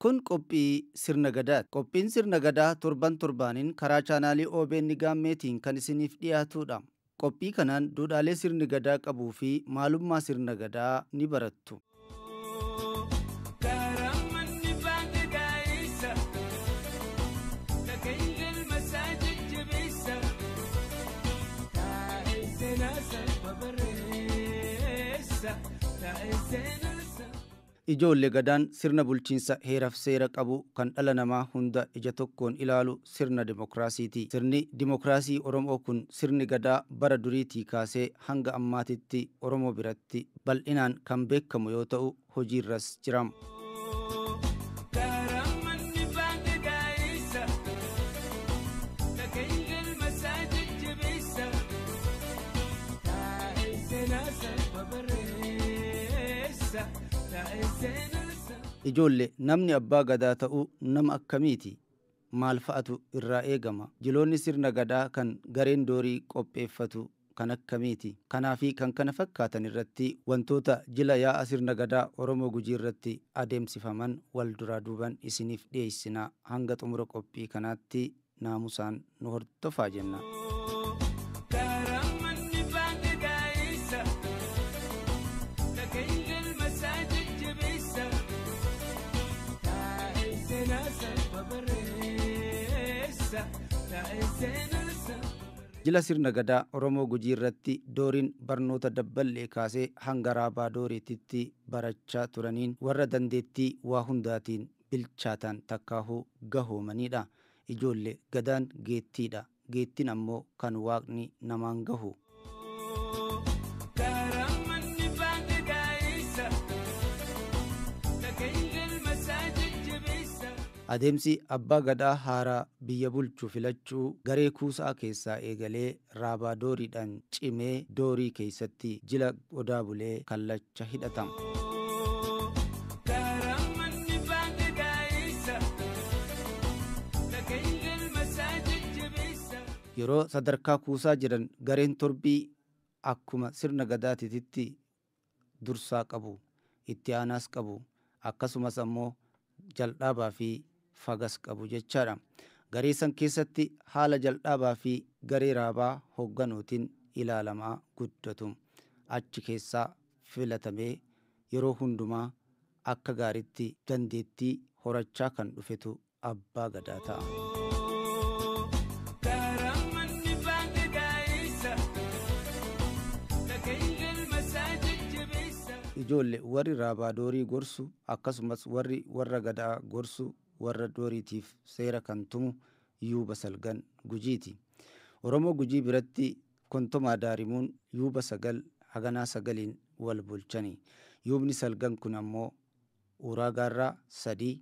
Kun qophii sirna gadaati. Qophiin sirna gadaa torban torbaanin karaa chaanaalii OBN Gaammeetiin kan isiniif dhiyaatudha. Qophii kanaan duudhaalee sirni gadaa qabuu fi maalummaa sirna gadaa ni barattu. Ijoollee gadaan sirna bulchiinsa heeraaf seera qabu kan dhala namaa hunda ija tokkoon ilaalu sirna dimokiraasiiti. Sirni dimokiraasii Oromoo kun sirni gadaa bara duriitii kaasee hanga ammaatitti Oromoo biratti bal'inaan kan beekamu yoo ta'u hojiirras jira. Ijoollee namni abbaa gadaa ta'uu nama akkamiiti? Maal fa'atu irraa eegama? Jiloonni sirna gadaa kan gareen doorii qopheeffatu kan akkamiiti? Kanaafi kan kana fakkaatan irratti wantoota jila yaa'a sirna gadaa Oromoo Gujii irratti adeemsifaman wal duraa duuban isiniif dhiyeessinaa. Hanga xumura qophii kanaatti naamusaan nu hordofaa jenna. Jila sirna gadaa Oromoo Gujii irratti dooriin barnoota dabballee kaasee hanga raabaa dooriititti barachaa turaniin warra dandeettii waa hundaatiin bilchaataan takkaahuu gahoomanidha. Ijoollee gadaan geettiidha. Geettiin ammoo kan waaqni namaan gahu. Adeemsi abbaa gadaa haaraa biyya bulchuu filachuu garee kuusaa keessaa eegalee raabaa dooriidhaan cimee doorii keessatti jila odaa bulee kallacha hidhatama. Yeroo sadarkaa kuusaa jiran gareen torbii akkuma sirna gadaatitti dursaa qabu, itti aanaas qabu, akkasumas ammoo jal'aabaa fi fagas qabu jechaadha. Garee san keessatti haala jal'aabaa fi garee raabaa hoogganuutiin ilaalamaa guddatu. Achi keessaa filatamee yeroo hundumaa akka gaariitti dandeettii horachaa kan dhufetu abbaa gadaa ta'a. Ijoollee warri raabaa doorii gorsu akkasumas warra gadaa gorsu warra dooriitiif seera kan tumu Yuuba Salgan Gujiiti. Oromoo Gujii biratti kontomaa daarimuun Yuuba Sagal haganaa sagaliin wal bulchani. Yuubni Salgan kun ammoo uraagaarraa 3,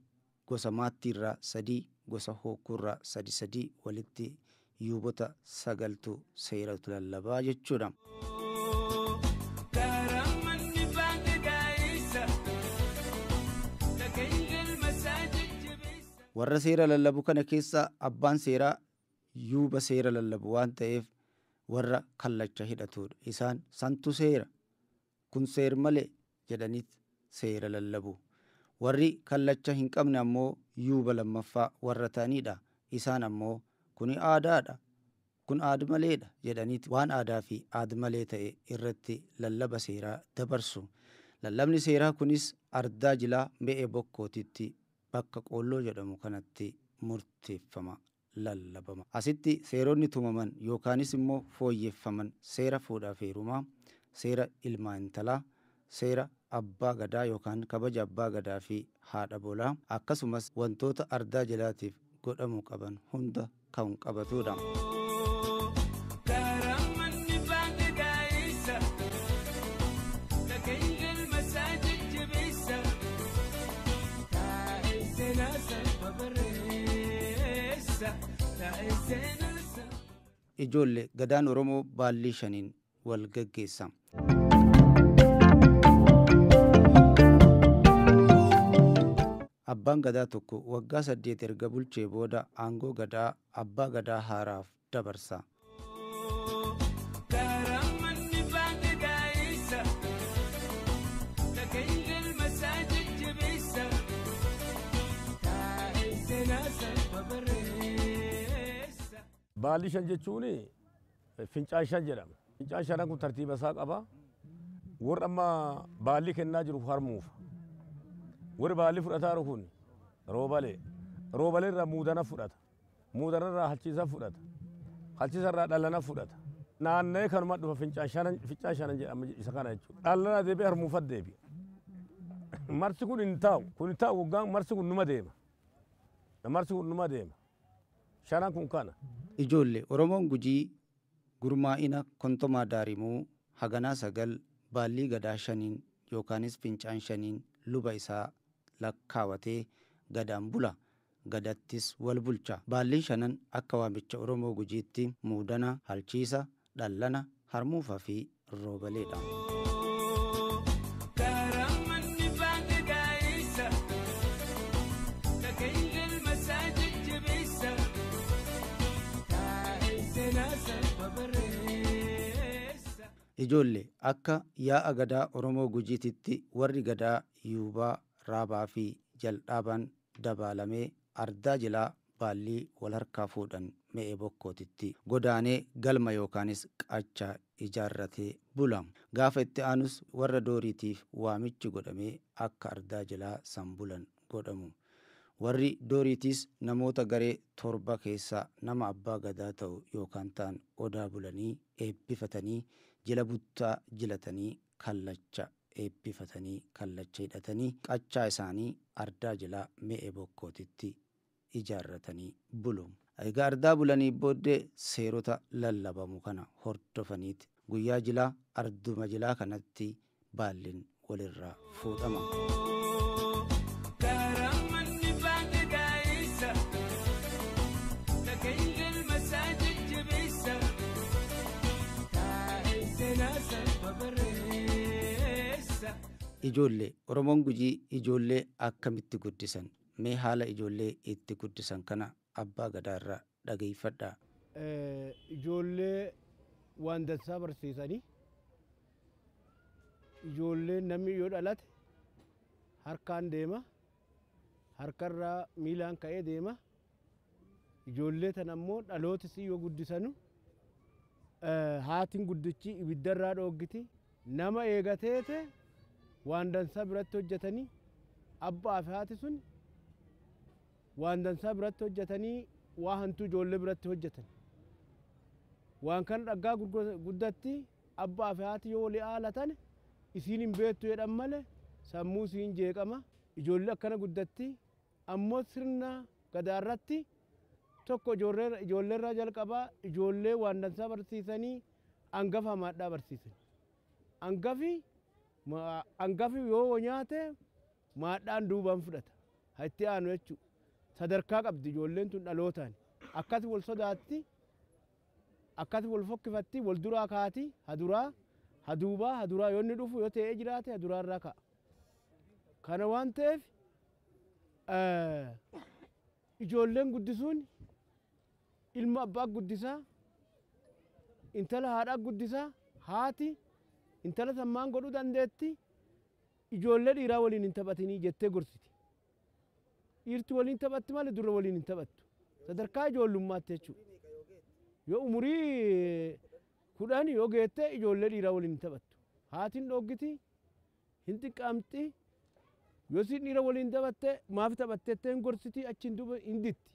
gosa maattiirraa 3, gosa hookuurraa 3 walitti yuubota 9tu seeratu lallabaa jechuudha. Warra seera lallabu kana keessa abbaan seeraa yuuba seera lallabu waan ta'eef warra kallacha hidhatudha. Isaan santu seera kun seer malee jedhaniit seera lallabu. Warri kallacha hin qabne ammoo yuuba lammaffaa warra ta'anidha. Isaan ammoo kuni aadaadha, kun aadmaleedha jedhaniit waan aadaa fi aadmalee ta'e irratti lallaba seeraa dabarsu. Lallabni seeraa kunis ardaa jilaa me'ee bokkootitti bakka qoolloo jedhamu kanatti murteeffama, lallabama. Asitti seeronni tumaman yookaanis immoo fooyyeffaman seera fuudhaaf heerumaa, seera ilmaa intalaa, seera abbaa gadaa yookaan kabaja abbaa gadaa fi haadha bolaa, akkasumas wantoota ardaa jilaatiif godhamuu qaban hunda kan qabatudha. Ijoollee gadaan Oromoo baallii 5 wal gaggeessa. Abbaan gadaa tokko waggaa 8 erga bulchee booda aangoo gadaa abbaa gadaa haaraaf dabarsa. Baalli shan jechuun fincaan shan jedhama. Fincaan shanan kun tartiiba isaa qaba. Warri amma baalli kennaa jiru harmuuf. Warri baalli fudhataa jiru kun roobalee. Roobalee irraa muudana fudhata. Muudana irraa halchiisa fudhata. Halchiisa irraa dhallana fudhata. Naanna'ee kanuma dhufa fincaan shanan jedhama isa kana jechuudha. Dhallana deebi'ee harmuufat deebi'a. Marsi kun hin taa'u. Kun hin taa'u waggaan marsi kun numa deema. Marsi kun numa deema. Shanan kun kana. Ijoollee Oromoon Gujii gurmaa'ina kontomaa daarimuu haganaa sagal baallii gadaa shaniin yookaanis fincaan shaniin luba isaa lakkaawatee gadaan bula. Gadattis wal bulcha. Baalliin shanan akka waamicha Oromoo Gujiitti muudana, halchiisa, dhallana, harmuufaa fi roobaleedha. Ijoollee akka yaa'a gadaa Oromoo Gujiititti warri gadaa yuubaa, raabaa fi jaldhaabaan dabaalamee ardaa jilaa baallii wal harkaa fuudhan me'ee bokkootitti godaanee galma yookaanis qachaa ijaarratee bula. Gaafa itti aanus warra dooriitiif waamichi godhamee akka ardaa jilaa san bulan godhamu. Warri dooriitiis namoota garee torba keessaa nama abbaa gadaa ta'u yookaan ta'an odaa bulanii eebbifatanii jila buttaa jilatanii kallacha eebbifatanii kallacha hidhatanii qachaa isaanii ardaa jilaa me'ee bokkootitti ijaarratanii bulu. Egaa ardaa bulanii booddee seerota lallabamu kana hordofaniiti guyyaa jilaa arduma jilaa kanatti baalliin walirraa fuudhama. Ijoollee Oromoon Gujii ijoollee akkamitti guddisan? Mee haala ijoollee itti guddisan kana abbaa gadaa irraa dhageeffadhaa. Ijoollee waan dansaa barsiisanii ijoollee namni yoo dhalate harkaan deema, harkarraa miilaan ka'ee deema. Ijoollee tan ammoo dhalootis yoo guddisanu haatiin guddichi ibiddarraa dhoggiti. Nama eegateete waan dansaa biratti hojjetanii abbaa fi haati sun waan dansaa biratti hojjetanii waa hantuu ijoollee biratti hojjetan. Waan kan dhaggaa guddatti abbaa fi haati yoo walii aalatan isiin hin beektu jedhan malee sammuu isiin jeeqama. Ijoollee akkana guddatti ammoo sirna gadaarratti tokko ijoollee irraa jalqabaa ijoollee waan dansaa barsiisanii hangafa maadhaa barsiisan. Hangafi yoo nyaate maadhaan duubaan fudhata. Itti aanu jechuudha. Sadarkaa qabdi ijoolleen tun dhalootaan. Akkasi wal sodaatti, akkasi wal fokkifatti, wal duraa kaati, haduubaa yoo inni dhufu yoo ta'ee jiraate haduraa irraa ka'a. Kana waan ta'eef ijoolleen guddisuun ilma abbaa guddisaa, intala haadhaa guddisaa, haati intala sammaan godhuu dandeetti. Ijoollee dhiiraa waliin hin taphatinii jettee gorsiti. Dhiirti waliin taphatti malee durra waliin hin taphattu. Sadarkaa ijoollummaatti jechuudha. Yoo umurii 10 yoo geette ijoollee dhiiraa waliin hin taphattu. Haatiin dhoggiti, hin xiqqaamti. Yoo isin dhiira waliin taphatte maaf taphatteettee hin gorsiti achiin duuba hin ditti.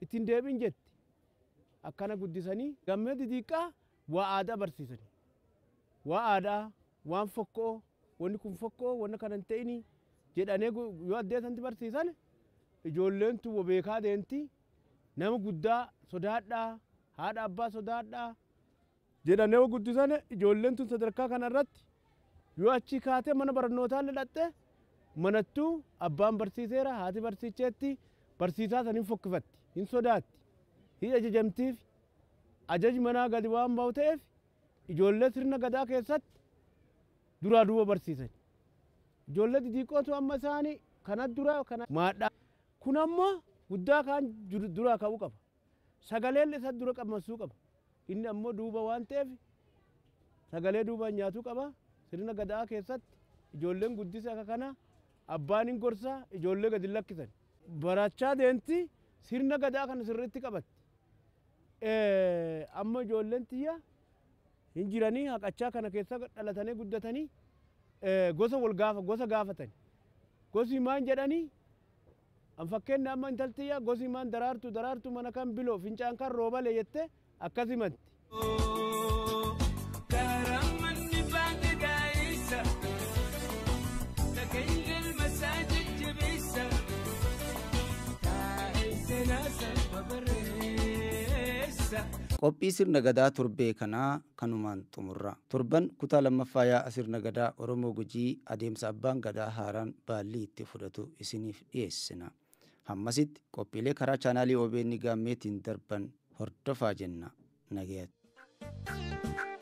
Ittiin deebiin jetti. Akkana guddisanii gammee didiiqaa waa aadaa barsiisanii. Waa aadaa, waan fokkoo, wanni kun fokkoo, wanni kana hin ta'ini jedhanii yoo addeessanti barsiisan ijoolleen tun beekaa deemti. Nama guddaa sodaadhaa, haadha abbaa sodaadhaa jedhanii yoo guddisan ijoolleen tun sadarkaa kanarratti yoo achi kaatee mana barnootaa dhaqxe manattuu abbaan barsiiseera, haati barsiicheetti barsiisaa saniin fokkifatti, hin sodaatti, hin ajajamtiif. Ajaji manaa gadi waan bahu ta'eef ijoollee sirna gadaa keessatti duraa duuba barsiisan. Ijoollee xixiqqootu amma isaanii kana duraa kana maadhaa. Kun ammoo guddaa kaan duraa ka'uu qaba. Sagaleen isa dura qabmasuu qaba. Inni ammoo duuba waan ta'eef sagalee duubaan nyaatuu qaba. Sirna gadaa keessatti ijoolleen guddisa akka kana abbaan hin gorsaa ijoollee gadi lakkisan. Barachaa deemti sirna gadaa kana sirriitti qabatti. amma ijoolleen tiyya hin jiranii haqachaa kana keessa dhalatanii guddatanii gosa gaafatan. Gosi maan jedhanii an fakkeenya amma intalli tiyya gosi maan daraartu mana kan biloo fincaan kan roobale jette akkas himanti. Qophii sirna gadaa torbee kanaa kanumaan xumurra. Torban kutaa lammaffaa yaa'a sirna gadaa Oromoo Gujii adeemsa abbaan gadaa haaraan baallii itti fudhatu isiniif dhiyeessina. Hammasitti qophiilee karaa chaanaalii OBN gaammeetiin darban hordofaa jenna. Nagayatti.